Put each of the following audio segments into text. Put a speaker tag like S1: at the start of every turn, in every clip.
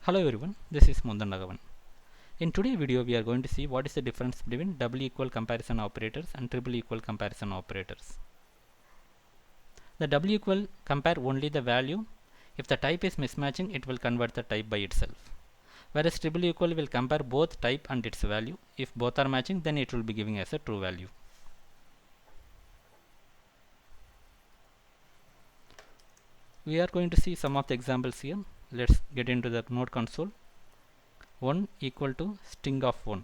S1: Hello everyone, this is Mundan Raghavan. In today's video we are going to see what is the difference between double equal comparison operators and triple equal comparison operators. The double equal compare only the value. If the type is mismatching, it will convert the type by itself. Whereas triple equal will compare both type and its value. If both are matching, then it will be giving as a true value. We are going to see some of the examples here. Let's get into the node console. 1 equal to string of 1.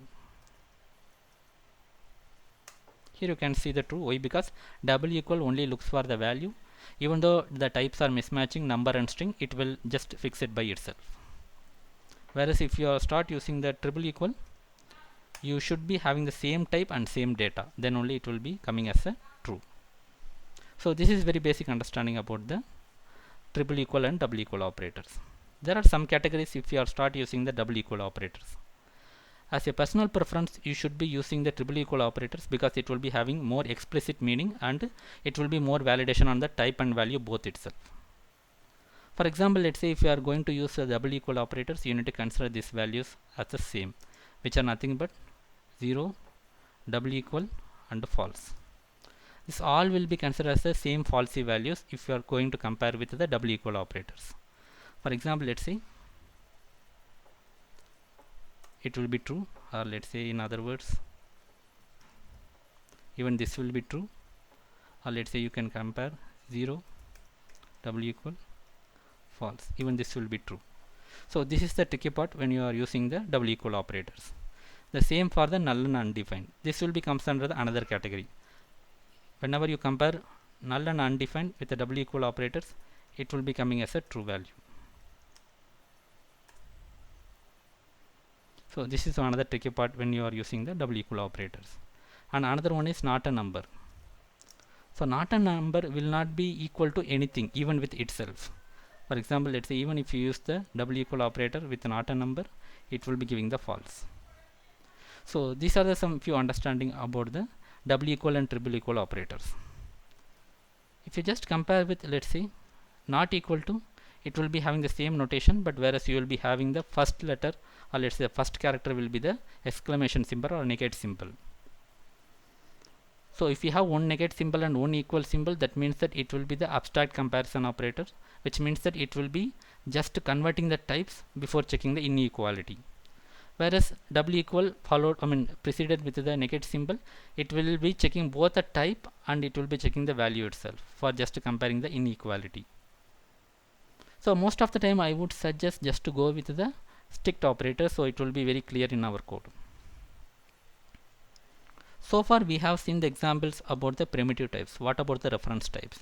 S1: Here you can see the true. Why? Because double equal only looks for the value. Even though the types are mismatching number and string, it will just fix it by itself. Whereas if you start using the triple equal, you should be having the same type and same data, then only it will be coming as a true. So this is very basic understanding about the triple equal and double equal operators. There are some categories if you start using the double equal operators. As a personal preference, you should be using the triple equal operators because it will be having more explicit meaning and it will be more validation on the type and value both itself. For example, let's say if you are going to use double equal operators, you need to consider these values as the same, which are nothing but 0, double equal and false. This all will be considered as the same falsy values if you are going to compare with the double equal operators. For example, let's say it will be true, or let's say in other words even this will be true, or let's say you can compare 0, double equal, false, even this will be true. So this is the tricky part when you are using the double equal operators. The same for the null and undefined. This will be comes under the another category. Whenever you compare null and undefined with the double equal operators, it will be coming as a true value. So this is another tricky part when you are using the double equal operators. And another one is not a number. So not a number will not be equal to anything even with itself. For example, let's say even if you use the double equal operator with not a number, it will be giving the false. So these are the some few understanding about the double equal and triple equal operators. If you just compare with, let's say, not equal to, it will be having the same notation, but whereas you will be having the first letter, or let's say the first character will be the exclamation symbol or negate symbol. So if you have one negate symbol and one equal symbol, that means that it will be the abstract comparison operator, which means that it will be just converting the types before checking the inequality. Whereas double equal preceded with the negate symbol, it will be checking both the type and it will be checking the value itself for just comparing the inequality. So most of the time I would suggest just to go with the strict operator, so it will be very clear in our code. So far we have seen the examples about the primitive types. What about the reference types?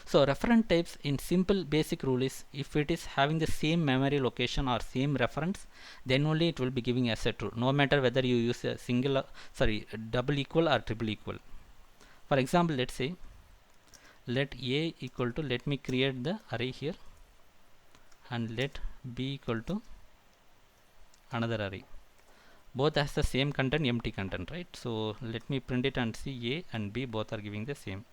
S1: So reference types in simple basic rule is if it is having the same memory location or same reference, then only it will be giving as a true, no matter whether you use a double equal or triple equal. For example, let's say let A equal to, let me create the array here, and let B equal to another array. Both has the same content, empty content, right? So let me print it and see A and B both are giving the same.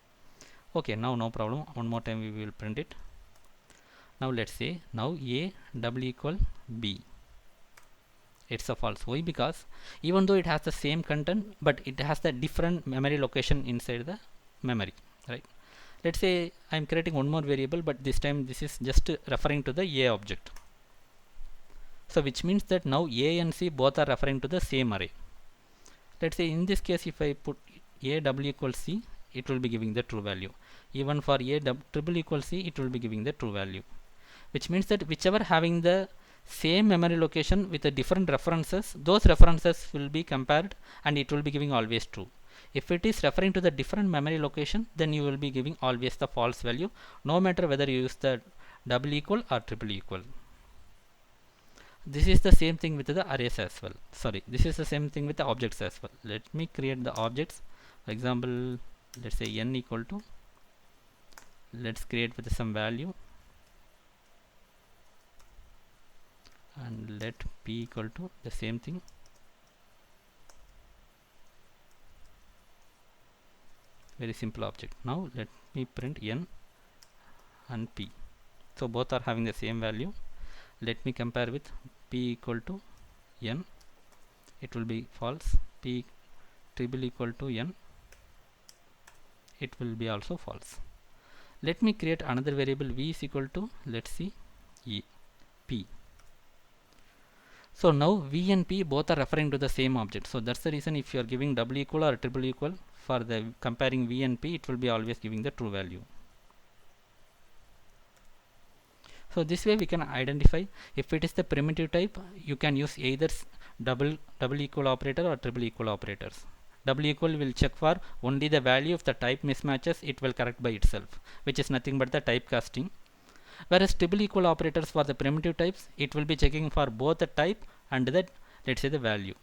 S1: Okay, now no problem. One more time we will print it. Now let's say now A double equal B. It's a false. Why? Because even though it has the same content, but it has the different memory location inside the memory, right? Let's say I'm creating one more variable, but this time this is just referring to the A object. So which means that now A and C both are referring to the same array. Let's say in this case if I put A double equal C, it will be giving the true value. Even for A triple equal C, it will be giving the true value. Which means that whichever having the same memory location with the different references, those references will be compared and it will be giving always true. If it is referring to the different memory location, then you will be giving always the false value, no matter whether you use the double equal or triple equal. This is the same thing with the arrays as well. Sorry, this is the same thing with the objects as well. Let me create the objects. For example, let's say n equal to, let's create with some value, and let p equal to the same thing. Very simple object. Now let me print n and p. So both are having the same value. Let me compare with p equal to n, it will be false. P triple equal to n, it will be also false. Let me create another variable v is equal to, let's see, p. So now v and p both are referring to the same object. So that's the reason if you are giving double equal or triple equal, for the comparing v and p, it will be always giving the true value. So this way we can identify if it is the primitive type, you can use either double equal operator or triple equal operators. Double equal will check for only the value of the type mismatches, it will correct by itself, which is nothing but the typecasting. Whereas triple equal operators for the primitive types, it will be checking for both the type and the, let's say, the value.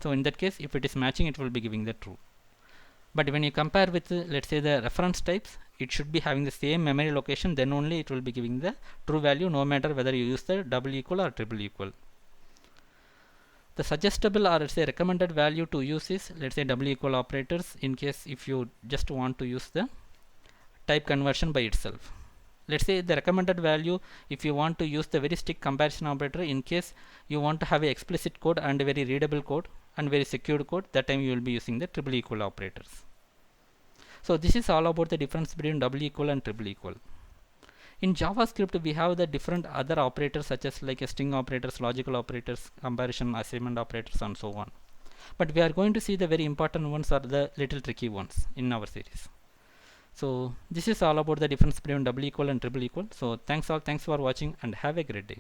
S1: So in that case, if it is matching, it will be giving the true. But when you compare with let's say the reference types, it should be having the same memory location, then only it will be giving the true value, no matter whether you use the double equal or triple equal. The suggestible or let's say recommended value to use is, let's say, double equal operators in case if you just want to use the type conversion by itself. Let's say the recommended value if you want to use the very strict comparison operator in case you want to have a explicit code and a very readable code and very secured code, that time you will be using the triple equal operators. So this is all about the difference between double equal and triple equal. In JavaScript we have the different other operators such as like string operators, logical operators, comparison, assignment operators and so on. But we are going to see the very important ones or the little tricky ones in our series. So this is all about the difference between double equal and triple equal. So thanks for watching and have a great day.